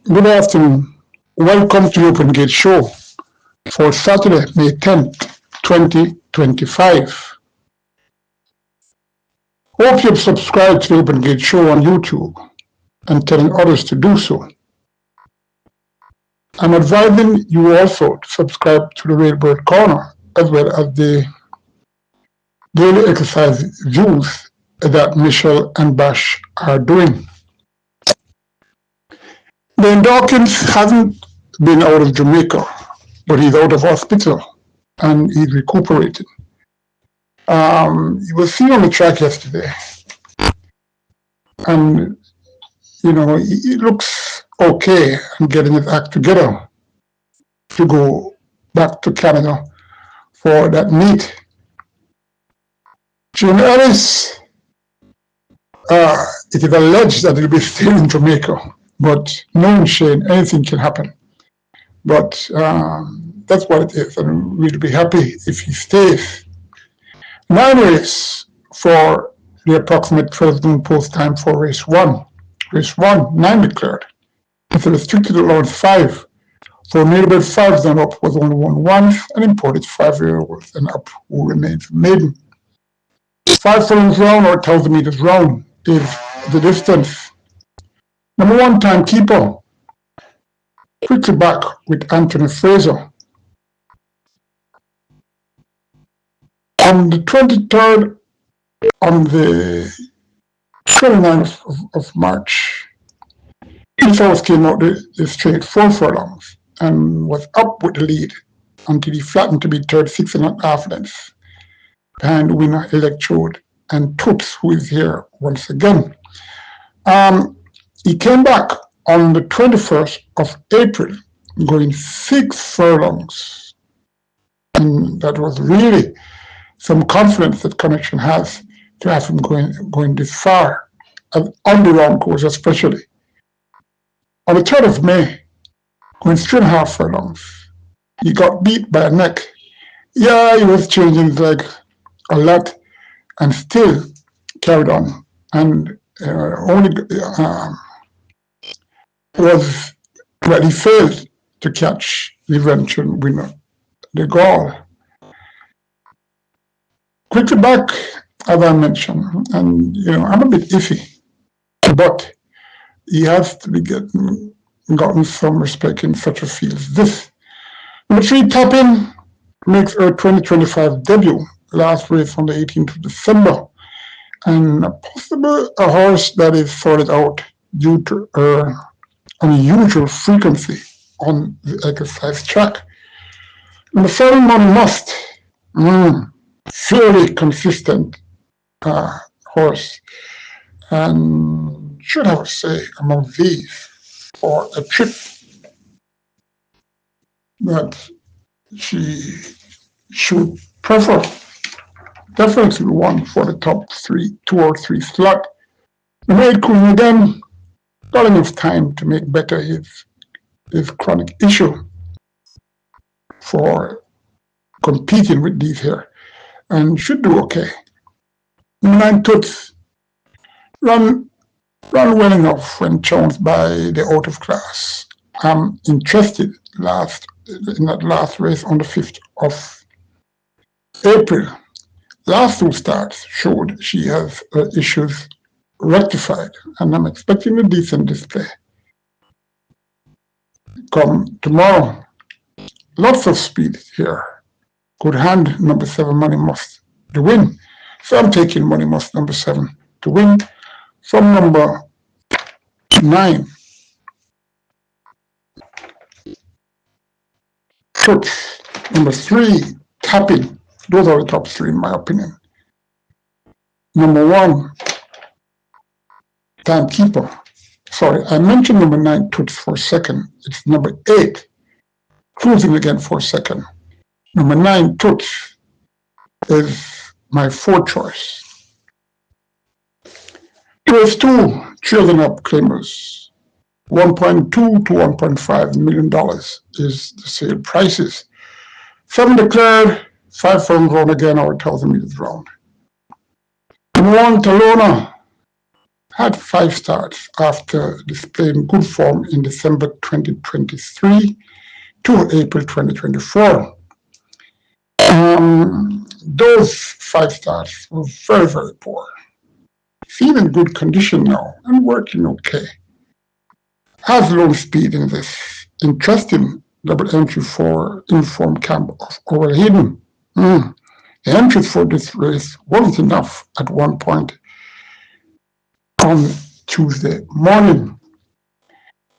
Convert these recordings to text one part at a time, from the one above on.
Good afternoon. Welcome to the Open Gate Show for Saturday, May 10th, 2025. Hope you've subscribed to the Open Gate Show on YouTube and telling others to do so. I'm advising you also to subscribe to the Railbird Corner as well as the daily exercise views that Michelle and Bash are doing. Dane Dawkins hasn't been out of Jamaica, but he's out of hospital and he's recuperating. He was seen on the track yesterday, and he looks okay and getting his act together to go back to Canada for that meet. Jim Ellis, it is alleged that he'll be still in Jamaica, but knowing Shane, anything can happen. But that's what it is, and we'll be happy if he stays. 9 race for the approximate 12 noon post time for race 1. Race 1, 9 declared. It's a restricted allowance 5. For neighborhood 5s and up was only 1 once, and imported 5-year-olds and up who remains maiden. 5 furlongs round or 1,000 meters round is the distance. Number 1 timekeeper, quickly back with Anthony Fraser. On the 23rd, on the 29th of March, this horse came out the straight 4 furlongs and was up with the lead until he flattened to be 36.5 lengths behind the winner Electrode and Toots, who is here once again. He came back on the 21st of April, going 6 furlongs. And that was really some confidence that Connection has to have him going this far, on the round course especially. On the 3rd of May, going 3.5 furlongs, he got beat by a neck. Yeah, he was changing his leg a lot and still carried on. And he failed to catch the eventual winner, the Gaul. Quickly back, as I mentioned, and I'm a bit iffy, but he has to be gotten some respect in such a field as this. Number 3, Tapping, makes her 2025 debut, last race on the 18th of December, and possibly a horse that is sorted out due to her unusual frequency on the exercise track. Number 7, Money Must, fairly consistent horse, and should have a say among these for a trip that she should prefer. Definitely one for the top 2 or 3 slot. Number 8, Queen again, got enough time to make better his chronic issue for competing with these here, and should do okay. Number 9, Toots, run well enough when challenged by the out of class. I'm interested in that last race on the 5th of April. Last 2 starts showed she has her issues rectified, and I'm expecting a decent display come tomorrow. Lots of speed here. Good hand, number 7, Money Must, to win. So I'm taking Money Must, number 7, to win from number 9. Toots, number 3, Tapping. Those are the top 3 in my opinion. Number 1, Timekeeper. Sorry, I mentioned number 9, Toots, for a second. It's number 8, Cruising again for a second. Number 9, Toots, is my 4th choice. Race 2, Children Up Claimers. $1.2 to $1.5 million is the sale prices. 7 declared, 5 furlongs round again, or 1,000 meters round. Number 1, Talona, had 5 starts after displaying good form in December 2023 to April 2024. Those 5 starts were very, very poor. She's in good condition now and working okay. Has low speed in this interesting double entry for informed camp of Overheden. The entries for this race wasn't enough at one point on Tuesday morning.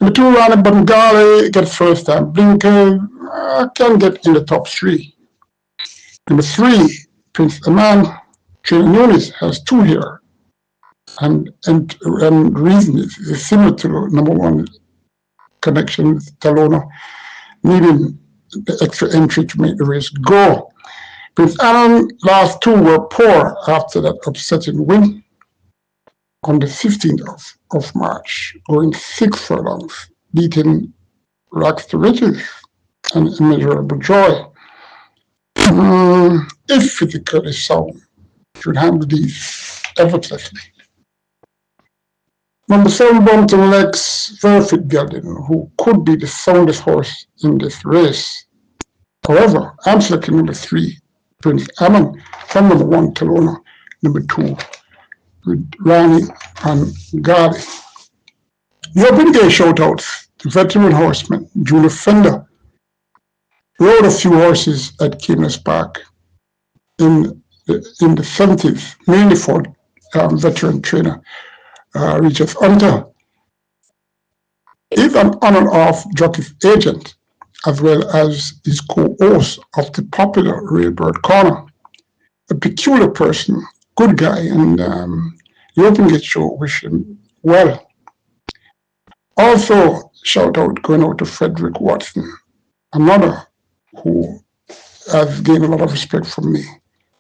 Number 2, Rana Bengali gets first time. Blinker can get in the top 3. Number 3, Prince Aman, Trainer Nunes has 2 here. And reason is similar to number 1 connection with Talona, needing the extra entry to make the race go. Prince Alan last 2 were poor after that upsetting win on the 15th of March, going 6 furlongs, beating Rags to Riches and Immeasurable Joy. If physically sound, should handle these effortlessly. Number 7, Brompton Legs, very fit gelding, who could be the soundest horse in this race. However, I'm selecting number 3, Prince Ammon, from number 1, Talona, number 2, with Rani and Gali. The opening day shoutouts to veteran horseman Julia Fender rode a few horses at Caymanas Park in the 70s, mainly for veteran trainer Richard Hunter. He's an on and off jockey's agent, as well as his co-host of the popular Railbird Corner. A peculiar person, good guy, and the Open Gate Show wish him well. Also, shout out going out to Frederick Watson, another who has gained a lot of respect from me.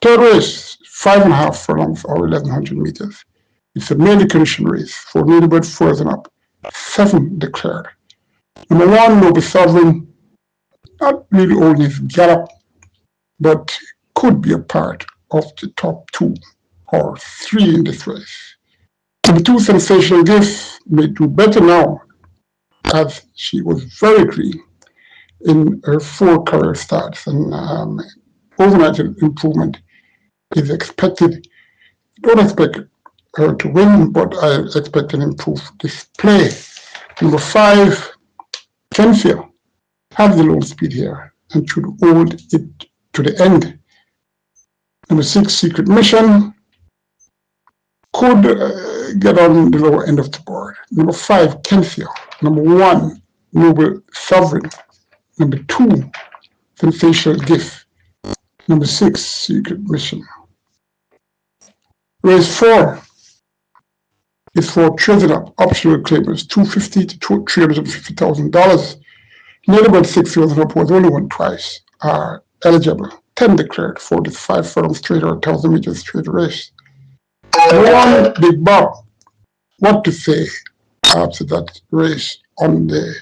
Third race, 5.5 furlongs or 1,100 meters. It's a mainly condition race for newbie frozen up. 7 declared. Number 1, Newbie Sovereign, not really old in his gallop, but could be a part of the top 2 or 3 in this race. Number 2, Sensational Gift, may do better now, as she was very green in her 4 career starts, and overnight improvement is expected. Don't expect her to win, but I expect an improved display. Number 5, Kenfia, has the low speed here and should hold it to the end. Number 6, Secret Mission, could get on the lower end of the board. Number 5, Kenfia. Number 1, Noble Sovereign. Number 2, Sensational Gift. Number 6, Secret Mission. Race 4 is for Treasure Up optional claimers, $250,000 to $350,000. Neighborhood 6 years and upwards, only won twice, are eligible. 10 declared for this 5 furlong straight or 1,000 meters straight race. One Big Bob, what to say after that race on the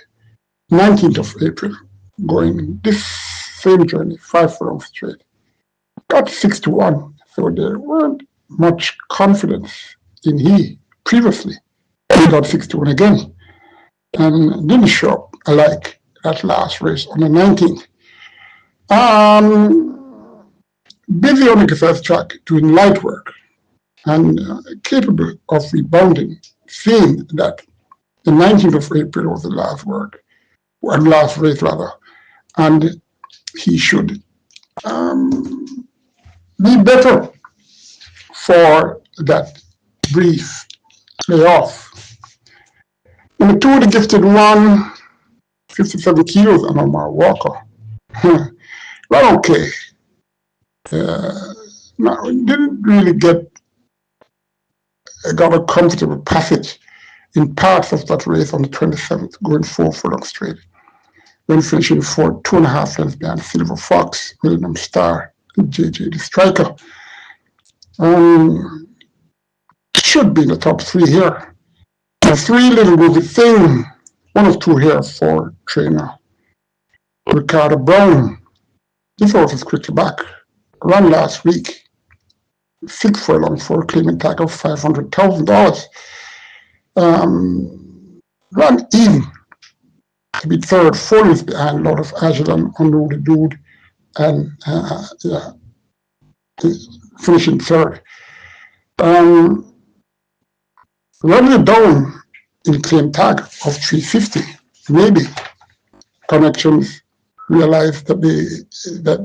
19th of April, going this same journey, 5 furlong straight. Got 6-1, so there weren't much confidence in he previously. He got 6-1 again, and didn't show up alike that last race on the 19th. Busy on the first track doing light work and capable of rebounding, seeing that the 19th of April was the last work, or last race rather, and he should be better for that brief layoff. Number 2, the Gifted One, 57 kilos, and Omar Walker. Well, okay. No, didn't really got a comfortable passage in parts of that race on the 27th, going 4 furlongs straight. When finishing for 2.5 lengths behind Silver Fox, Millennium Star, and JJ the Striker. Should be in the top 3 here. The 3 Little Movie Thing, 1 of 2 here for trainer Ricardo Brown. This horse is quickly back. Ran last week, 6 furlongs for a claiming tag of $500,000. Ran even to be third, 4 years behind a lot of Agilon, unruly dude, and finishing third. Running down in claim tag of 350, maybe connections realized that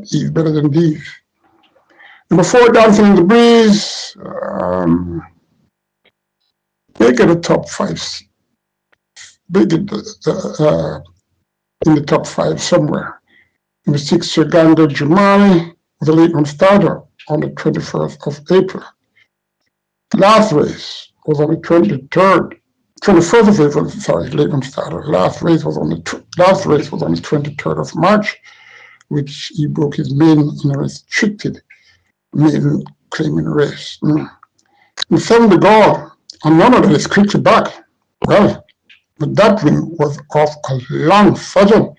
he's better than these. Number 4, Dancing in the Breeze, make it a top 5, make it in the top 5 somewhere. Number 6, Uganda Jumani was a late run starter on the 21st of April. Last race was on the 21st of April, sorry, late run starter. Last race was on the 23rd of March, which he broke his maiden in a restricted maiden claiming race. And 7 to go, and none of that is quickly back. Well, but that win was off a long sojourn,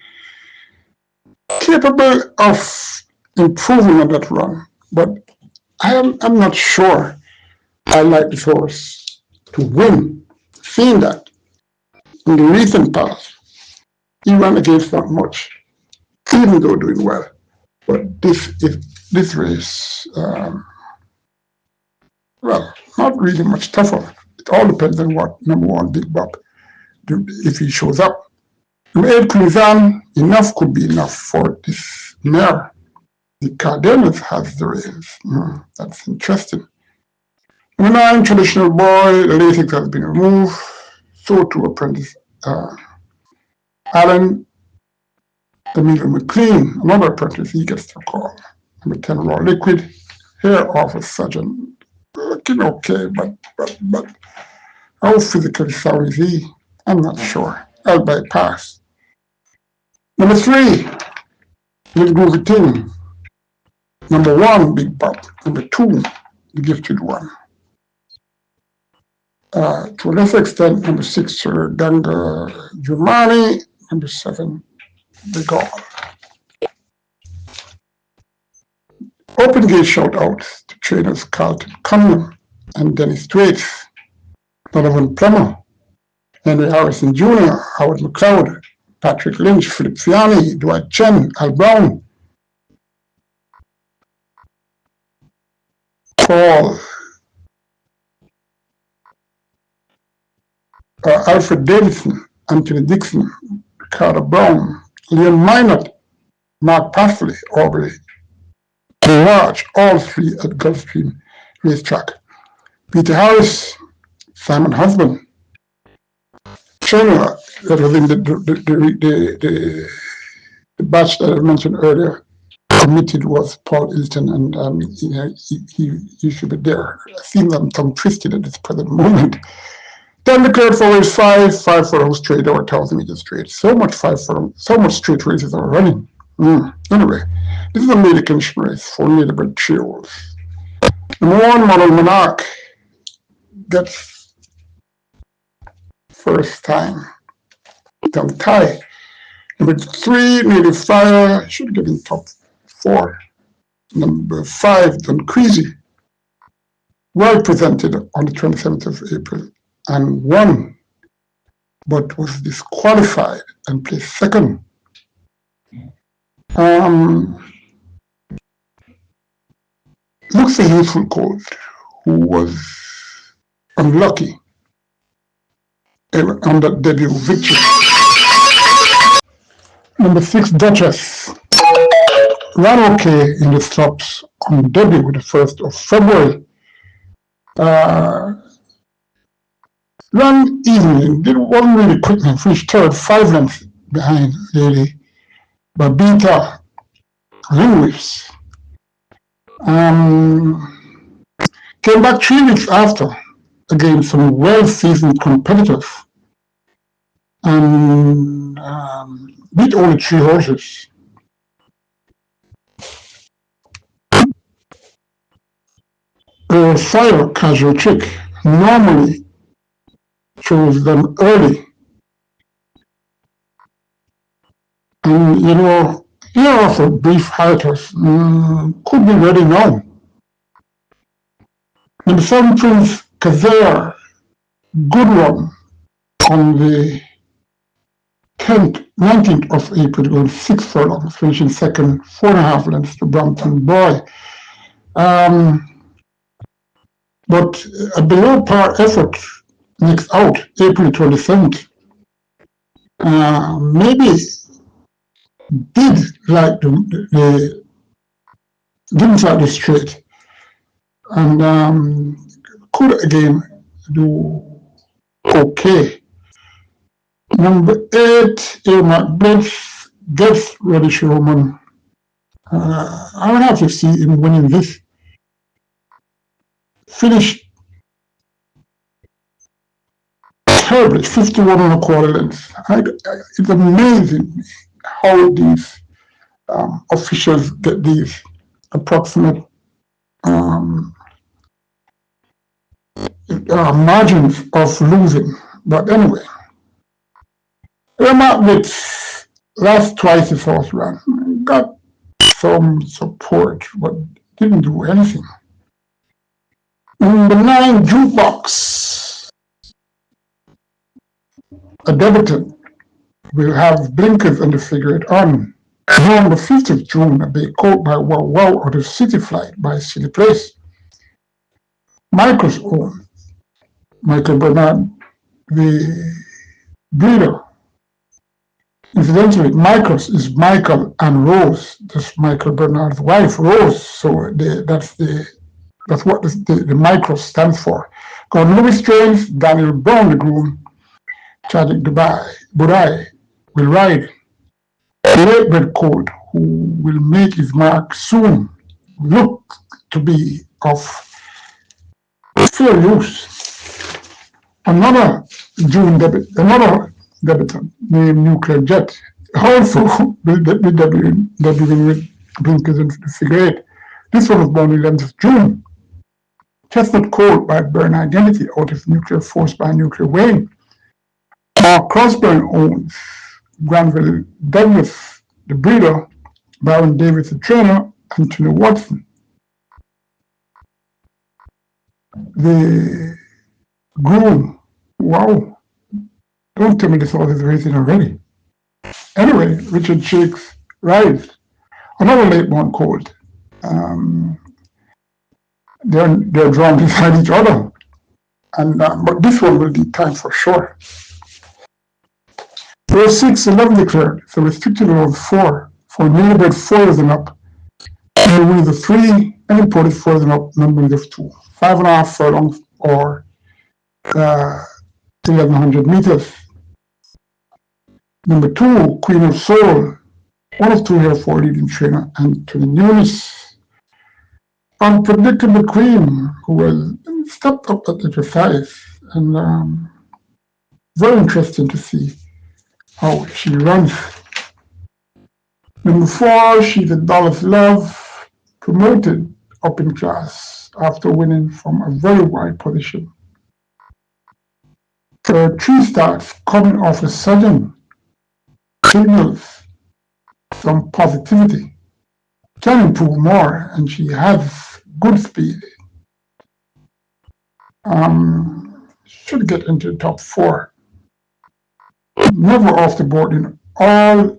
capable of improving on that run, but I'm not sure I like this horse to win. Seeing that in the recent past, he ran against not much, even though doing well. But this race, well, not really much tougher. It all depends on what number 1 Big Bob, if he shows up. Number 8 Crimson, enough could be enough for this mare. The Cardenas has the race. That's interesting. Number 9 Traditional Boy, the latex has been removed. So too Apprentice Allen. The middle McLean, another apprentice, he gets the call. Number 10 Raw Liquid, hair off a surgeon. Looking okay, but how physically sound is he? I'm not sure. I'll bypass. Number 3, Little Groovy Thing. Number 1, Big Pop. Number 2, The Gifted One. To a lesser extent, number 6, Ganga Jumani. Number 7, The God. Open gate shout out to trainers Carlton Cunningham and Dennis Thwaites, Donovan Plummer, Henry Harrison Jr., Howard McLeod, Patrick Lynch, Philip Fiani, Dwight Chen, Al Brown, Paul, Alfred Davidson, Anthony Dixon, Ricardo Brown, Leon Minot, Mark Pastley, Aubrey Garage, all 3 at Gulfstream Racetrack. Peter Harris, Simon Husband, trainer that was in the batch that I mentioned earlier, committed was Paul Ilton, and he should be there. I seem I'm tongue twisted at this present moment. Then declared for race 5 furlong straight or 1,000 meters straight. So much straight races are running. Anyway, this is a maiden condition race for neighborhood trios. Number 1, Model Monarch gets first time tongue tie. Number 3, Native Fire should get in top 4. Number 5, Don Creasy, well presented on the 27th of April and won, but was disqualified and placed second. Looks a youthful colt who was unlucky on that debut victory. Number 6, Duchess, ran okay in the slops on debut with the 1st of February. Ran evenly, wasn't really quick and finished third, 5 lengths behind Lady Babita Linguist. Came back 3 weeks after against some well-seasoned competitors and beat only 3 horses. A 5 casual trick normally chose them early. And here are also brief hiatus. Could be ready now. Number 7, Prince Kazare, good one. on the 19th of April, going 6 furlongs, finishing second, 4.5 lengths to Brampton Boy. But a below par effort next out, April 27th, maybe did like didn't like the straight, and could again do okay. Number 8, Earmark gets Reddish Roman. I would have to see him winning this. Finished terribly, 51.25 lengths. It's amazing how these officials get these approximate margins of losing. But anyway, Earmark with last twice his horse run got some support, but didn't do anything. Number 9, Jukebox. A debutant will have blinkers and the figure it on. Now on the 5th of June, a bay caught by Wow Wow out of City Flight by City Place. Michael's own, Michael Bernard, the breeder. Incidentally, Michael's is Michael and Rose. That's Michael Bernard's wife, Rose. So that's what the Michael stands for. Got Louis Strange, Daniel Brown, the groom, Chadwick Budai will ride. Late Red Coat, who will make his mark soon, look to be of fair use. Another debutant named Nuclear Jet, also will be debuting with blinkers and the figure 8. This one was born 11th of June. Chestnut Cold by Burn Identity out of Nuclear Force by Nuclear Wayne. Mark Crossburn owns Granville Douglas, the breeder, Baron Davis, the trainer, Anthony Watson. The groom, wow, don't tell me this horse is racing already. Anyway, Richard Shakes rides. Another late born colt. They're drawn beside each other. And but this one will be time for sure. Race 6, 11 declared, so restricted around 4 for newly bred 4s and up. And winning the 3 and imported 4s and up, numbering of 2. 5.5 furlongs or 1,100 meters. Number 2, Queen of Soul, one of 2 here for leading trainer Anthony Nunes. Unpredictable Queen, who has stepped up at exercise, and very interesting to see how she runs. Number 4, She's a Dollar's Love, promoted up in class after winning from a very wide position. Her 3 starts coming off a sudden signals some positivity. Can improve more, and she has good speed. Should get into the top 4. Never off the board in all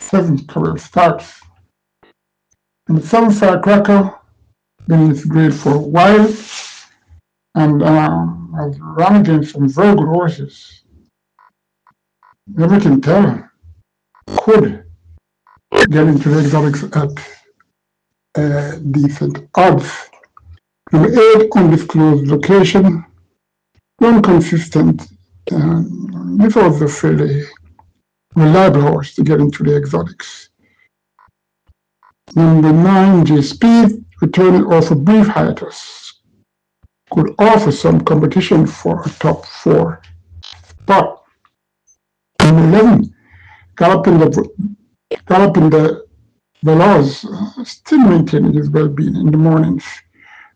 7 career starts. And the 7 Firecracker, been in its grade for a while, and has run against some very good horses. Never can tell. Could get into the exotics at decent odds. Number 8, undisclosed location, non-consistent. This was a fairly reliable horse to get into the exotics. Number 9, J Speed, returning off a brief hiatus, could offer some competition for a top 4 spot. Number 11, Galloping the Veloz, still maintaining his well-being in the mornings.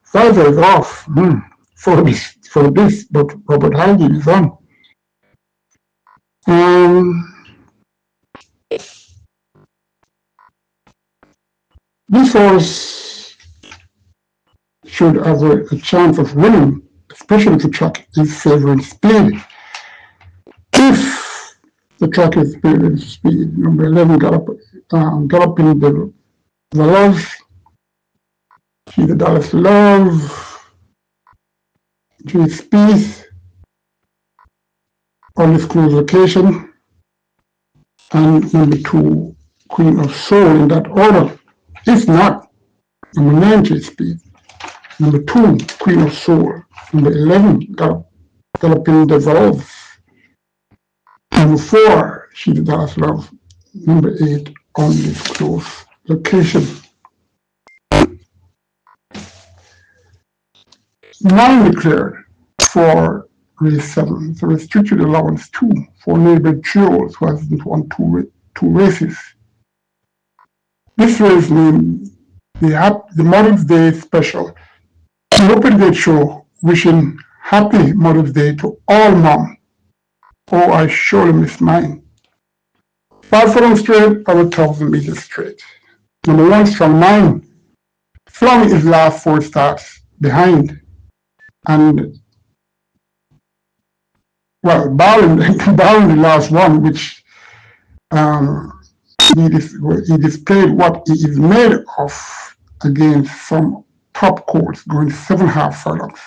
Pfizer is off for this, but Robert Haldane is on. This horse should have a chance of winning, especially if the track is favoring speed. If the track is building speed, number 11 galloping the love, see the Dallas love, G speed, undisclosed location, and number 2 Queen of Soul in that order. If not, number 9 G speed, number 2 Queen of Soul, number 11 galloping the valve, number 4 she the Dallas love, number 8 undisclosed location. 9 declared for race 7. It's a restricted allowance 2 for neighbor trios who hasn't won two races. This race named the Mother's Day Special. The Open Gate Show wishing happy Mother's Day to all mom. Oh, I surely miss mine. 5 furlong straight or 1,000 meters straight. Number 1 strong 9. Flung his last 4 starts behind. And well, barring the last one, which he displayed what he is made of against some top courts, going 7.5 furlongs.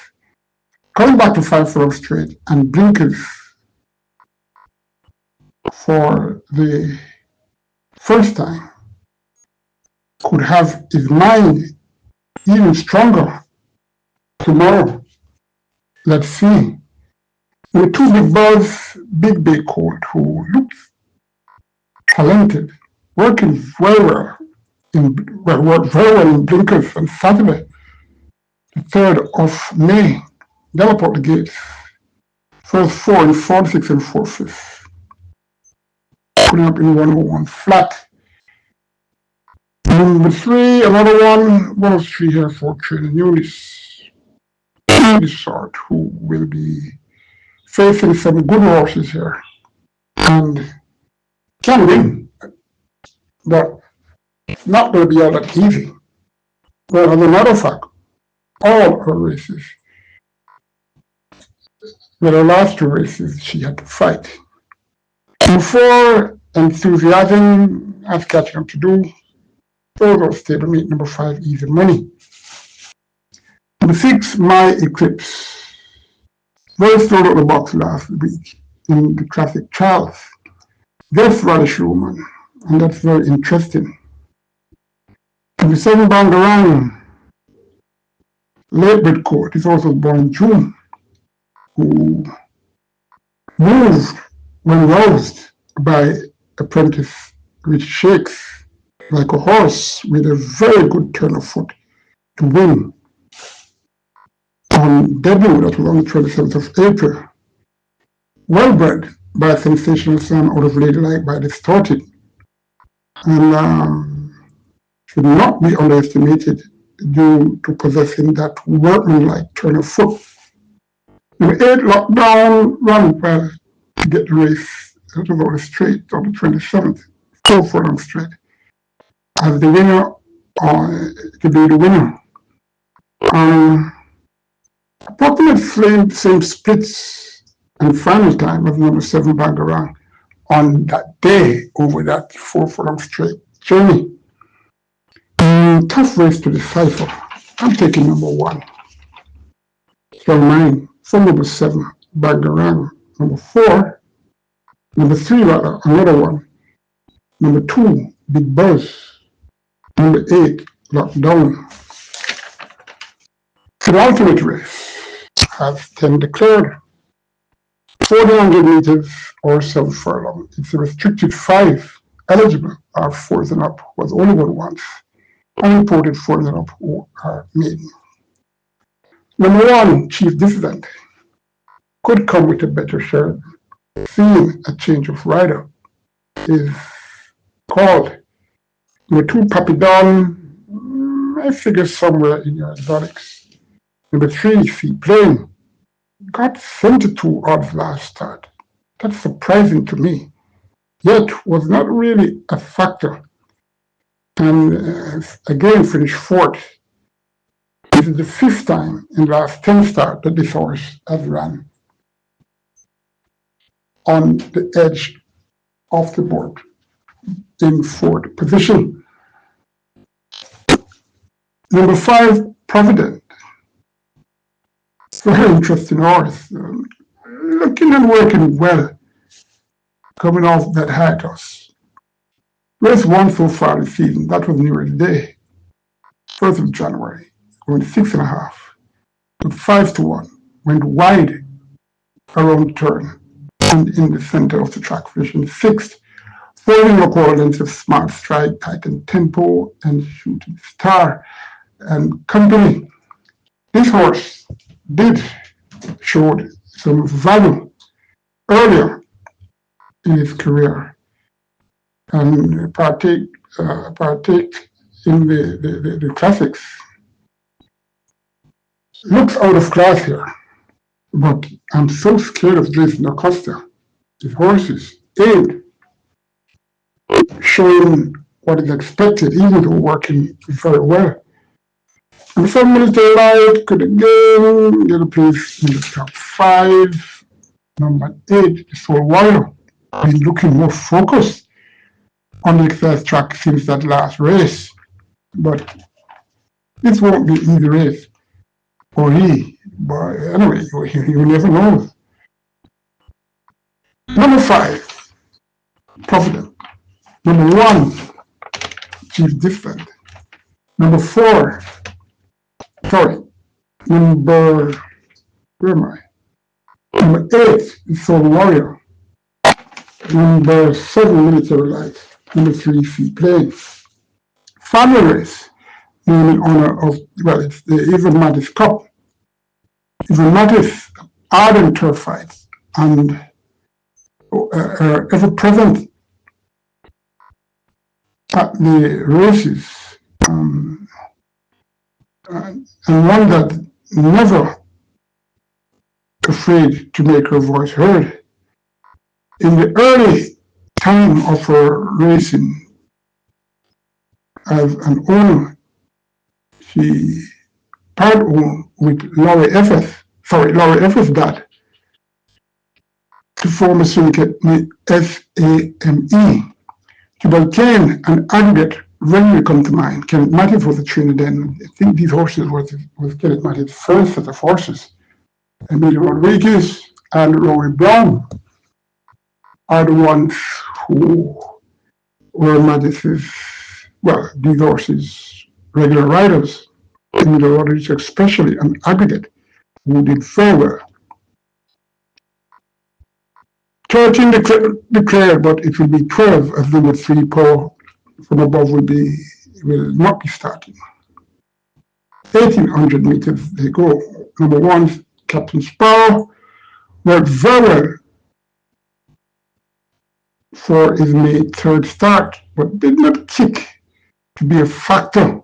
Coming back to 5 furlongs straight and blinkers for the first time could have his mind even stronger tomorrow. Let's see. The 2 big birds, Big Bay Colt, who looks talented, working very well worked very well in blinkers on Saturday, the 3rd of May. Gallop out the gates. First 4 in 46 and 4/5. Putting up in 101 flat. Number 3, another one, 103 here for training units. This sort who will be facing some good horses here and can win, but it's not going to be all that easy. Well, as a matter of fact, all her races, well, the last 2 races she had to fight. Before enthusiasm has catching up to do, those are stablemate. Number 5, Easy Money. Number 6, My Eclipse. Very slow out of the box last week in the Classic Charles. That's Radish Roman, and that's very interesting. Number 7, Bangarang. Late Bred Court is also born in June, who moved when roused by apprentice which shakes like a horse with a very good turn of foot to win. On debut, that was on the 27th of April. Well bred by a sensational son out of Ladylike by Distorted. And should not be underestimated due to possessing that workmanlike turn of foot. Number 8, Lockdown, run well to get the race out of the straight on the 27th, 4 furlong straight. As the winner, to be the winner. Approximately same splits and final time as number 7 Bangarang on that day over that 4 furlong straight journey. Tough race to decipher. I'm taking number 1. Strong 9 for number 7 Bangarang. Number 4, number 3 rather, another one. Number 2, Big Buzz. Number 8, Lockdown. The ultimate race has 10 declared. 400 meters or 7 furlong. It's a restricted 5. Eligible are 4s and up, was only one once. Unimported 4s and up who are maiden. Number 1, Chief Dissident, could come with a better share. Seeing a change of rider is called. Number 2, Papi Don, I figure somewhere in your exotics. Number 3, Sea Plane, got 72 odds last start. That's surprising to me, yet was not really a factor. And again finished 4th. This is the 5th time in the last 10 starts that this horse has run. on the edge of the board in fourth position. Number 5, Provident. Very interesting horse. Looking and working well, coming off that high toss. Race 1 so far this season, that was New Year's Day, 1st of January, going 6.5, with 5-1, went wide around the turn and in the center of the track, finishing 6th, following a quarter length of Smart Strike, Titan Tempo, and Shooting Star and company. This horse did show some value earlier in his career and partake in the classics. Looks out of class here, but I'm so scared of Jason Acosta. His horses ain't showing what is expected, even though working very well. And 7 minutes light could again get a place in the top 5. Number 8, the Soul Warrior, been looking more focused on the exercise track since that last race. But this won't be an easy race for he. But anyway, you never know. Number 5, Provident. Number 1, Chief Different. Number 4, where am I? Number 8 is Soul Warrior. Number 7, Military Life. Number 3, Sea Plane. Family race, named in honor of, it's the Evan Mattis Cup. Evan Mattis, ardent turf fights, and ever present at the races, and one that never afraid to make her voice heard. In the early time of her racing as an owner, she part-owned with Laurie Effers' dad to form a syndicate named SAME. To obtain an aggregate revenue come to mind. Kenneth Mattis was a trainer then. I think these horses was Kenneth Mattis' first set of horses. Emilio Rodriguez and Rory Brown are the ones who were Mattis's, these horses' regular riders. Emilio Rodriguez especially, an aggregate, who did very well. 13 declared, but it will be 12 as number 3 Power from above will not be starting. 1,800 meters they go. Number 1, Captain Sparrow, worked very well for his May 3rd start, but did not kick to be a factor.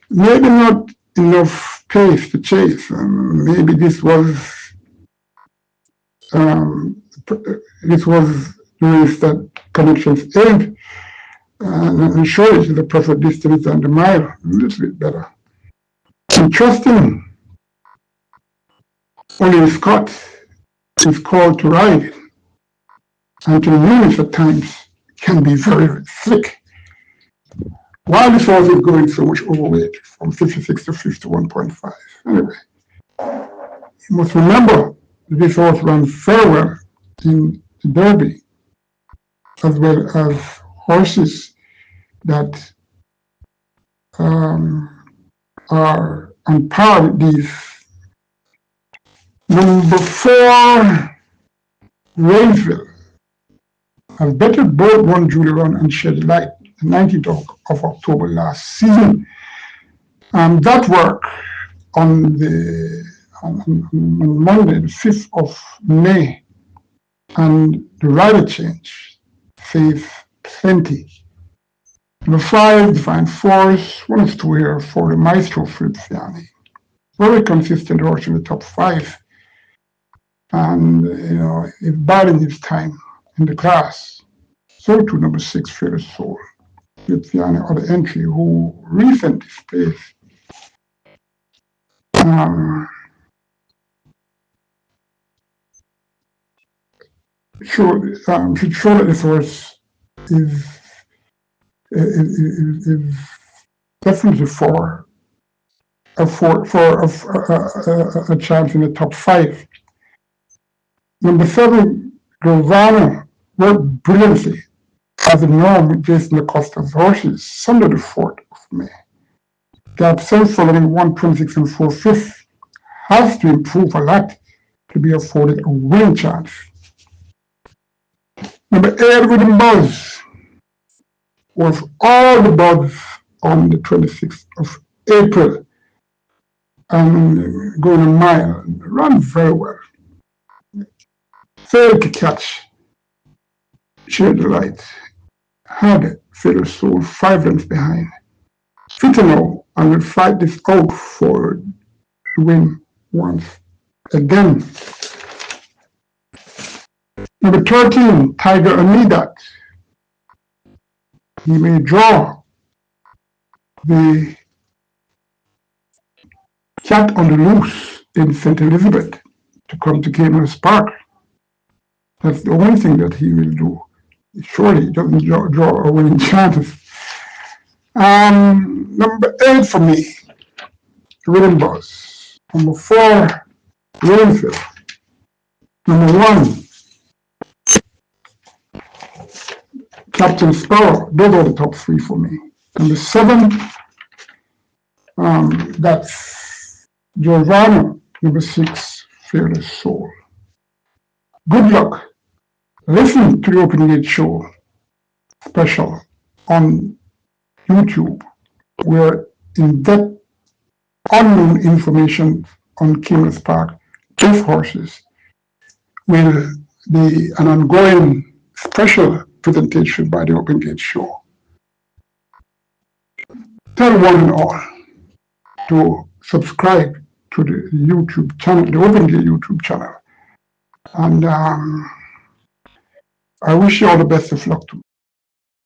Maybe not enough pace to chase. Maybe this was the race that Connections aimed and showed the perfect distance and the mile a little bit better. Interesting. Only Scott is called to ride, and to use at times can be very slick. While this horse is going so much overweight, from 56 to 51.5. Anyway, you must remember that this horse runs very well in the Derby, as well as horses that are on par with these. Number 4, Rainsville, has bettered both One Julie Run and Shed Light, the 19th of October last season. That work on Monday, the 5th of May, and the rider change saves plenty. Number 5, Divine Force, 1 of 2 here for the Maestro Friziani. Very consistent horse in the top 5. And, he's biding his time in the class. So too, number 6, Fearless Soul. Friziani, other entry, who recently placed should show that this horse is, is definitely for a chance in the top 5. Number 7, Grovano worked brilliantly as a norm with Jason Acosta's horses, Sunday the 4th of May. Gap 7 following 126 and 4/5 has to improve a lot to be afforded a winning chance. Number 8, Rhythm Buzz, was all the buzz on the 26th of April and going a mile, ran very well. Failed to catch Sheer Delight, had Fatal Soul 5 lengths behind. Fitano and will fight this out for the win once again. Number 13, Tiger Anidat. He may draw the cat on the loose in St. Elizabeth to come to Caymanas Park. That's the only thing that he will do. Surely he doesn't draw a winning chances. Number 8 for me, Rhythm Buzz. Number 4, Rainfield. Number 1, Captain Sparrow. Those are the top 3 for me. Number 7, that's Giovanni. Number 6, Fearless Soul. Good luck. Listen to the Open Gate Show special on YouTube, where in-depth unknown information on Caymanas Park with horses will be an ongoing special presentation by the Open Gate Show. Tell one and all to subscribe to the YouTube channel, the Open Gate YouTube channel. And I wish you all the best of luck.